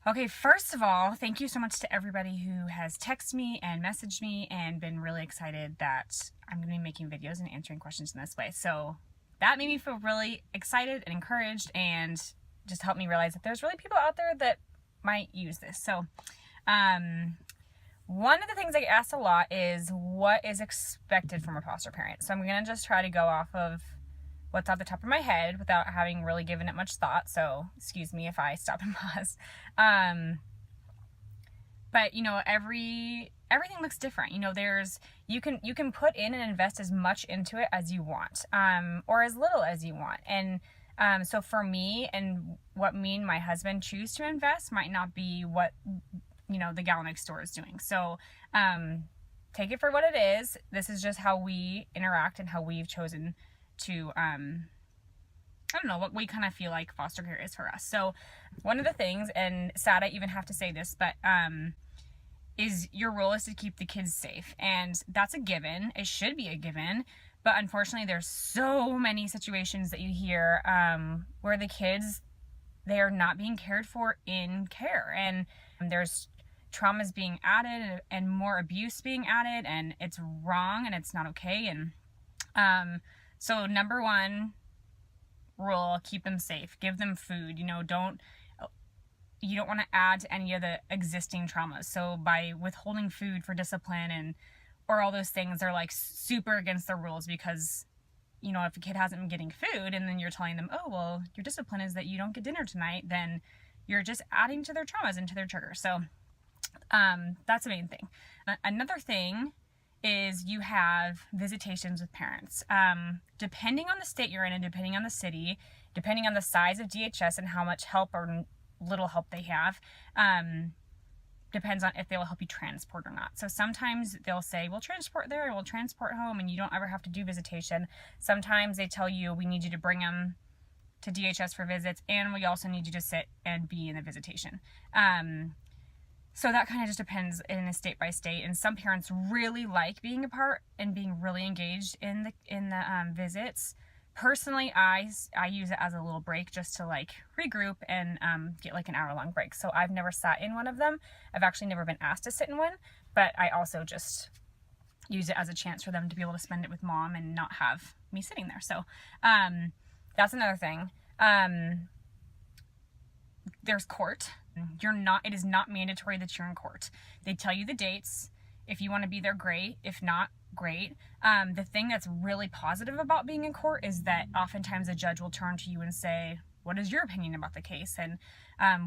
Okay, first of all, thank you so much to everybody who has texted me and messaged me and been really excited that I'm going to be making videos and answering questions in this way. So that made me feel really excited and encouraged, and just helped me realize that there's really people out there that might use this. So one of the things I get asked a lot is what is expected from a foster parent. So I'm going to just try to go off of what's off the top of my head without having really given it much thought. So excuse me if I stop and pause. But everything looks different. You can put in and invest as much into it as you want, or as little as you want. And so for me, and what me and my husband choose to invest might not be what the gal next door is doing. So take it for what it is. This is just how we interact and how we've chosen to I don't know, what we kind of feel like foster care is for us. So one of the things, and sad I even have to say this, but is your role is to keep the kids safe. And that's a given. It should be a given. But unfortunately, there's so many situations that you hear where the kids, they are not being cared for in care. And there's traumas being added and more abuse being added, and it's wrong and it's not okay. And so number one rule, keep them safe, give them food. You don't want to add to any of the existing traumas. So by withholding food for discipline or all those things, they're like super against the rules, because if a kid hasn't been getting food and then you're telling them, oh, well, your discipline is that you don't get dinner tonight, then you're just adding to their traumas and to their triggers. So that's the main thing. Another thing is you have visitations with parents. Depending on the state you're in and depending on the city, depending on the size of DHS and how much help or little help they have, depends on if they'll help you transport or not. So sometimes they'll say, we'll transport there, we'll transport home, and you don't ever have to do visitation. Sometimes they tell you, we need you to bring them to DHS for visits, and we also need you to sit and be in the visitation. So that kind of just depends in a state by state, and some parents really like being a part and being really engaged in the visits. Personally, I use it as a little break just to like regroup and get like an hour-long break. So I've never sat in one of them. I've actually never been asked to sit in one, but I also just use it as a chance for them to be able to spend it with mom and not have me sitting there. So that's another thing. There's court. It is not mandatory that you're in court. They tell you the dates. If you want to be there, great. If not, great. The thing that's really positive about being in court is that oftentimes a judge will turn to you and say, what is your opinion about the case? And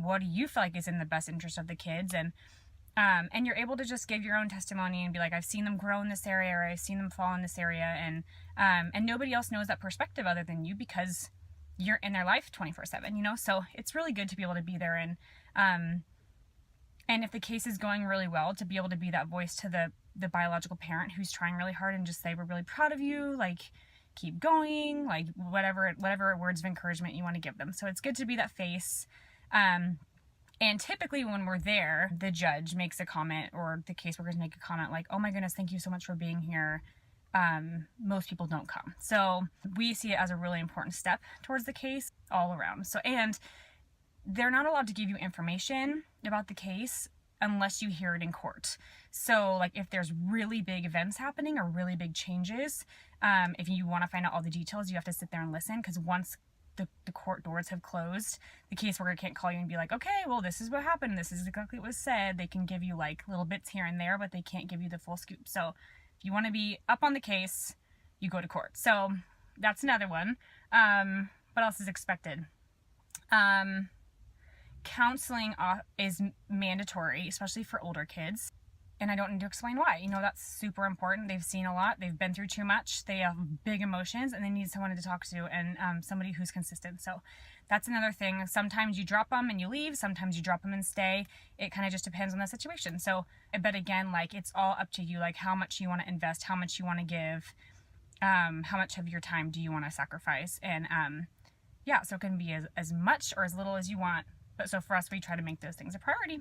what do you feel like is in the best interest of the kids? And you're able to just give your own testimony and be like, I've seen them grow in this area, or I've seen them fall in this area. And nobody else knows that perspective other than you, because you're in their life 24/7, so it's really good to be able to be there. And if the case is going really well, to be able to be that voice to the biological parent who's trying really hard, and just say, we're really proud of you, like, keep going, like whatever words of encouragement you want to give them. So it's good to be that face. And typically when we're there, the judge makes a comment, or the caseworkers make a comment like, oh my goodness, thank you so much for being here. Most people don't come. So we see it as a really important step towards the case all around. So, and they're not allowed to give you information about the case unless you hear it in court. So like if there's really big events happening or really big changes, if you want to find out all the details, you have to sit there and listen, because once the court doors have closed, the caseworker can't call you and be like, okay, well, this is what happened, this is exactly what was said. They can give you like little bits here and there, but they can't give you the full scoop. So if you want to be up on the case, you go to court. So that's another one. What else is expected? Counseling is mandatory, especially for older kids. And I don't need to explain why. That's super important. They've seen a lot. They've been through too much. They have big emotions, and they need someone to talk to, and somebody who's consistent. So that's another thing. Sometimes you drop them and you leave. Sometimes you drop them and stay. It kind of just depends on the situation. So, but again, like, it's all up to you, like how much you want to invest, how much you want to give, how much of your time do you want to sacrifice. And yeah, so it can be as much or as little as you want. But so for us, we try to make those things a priority.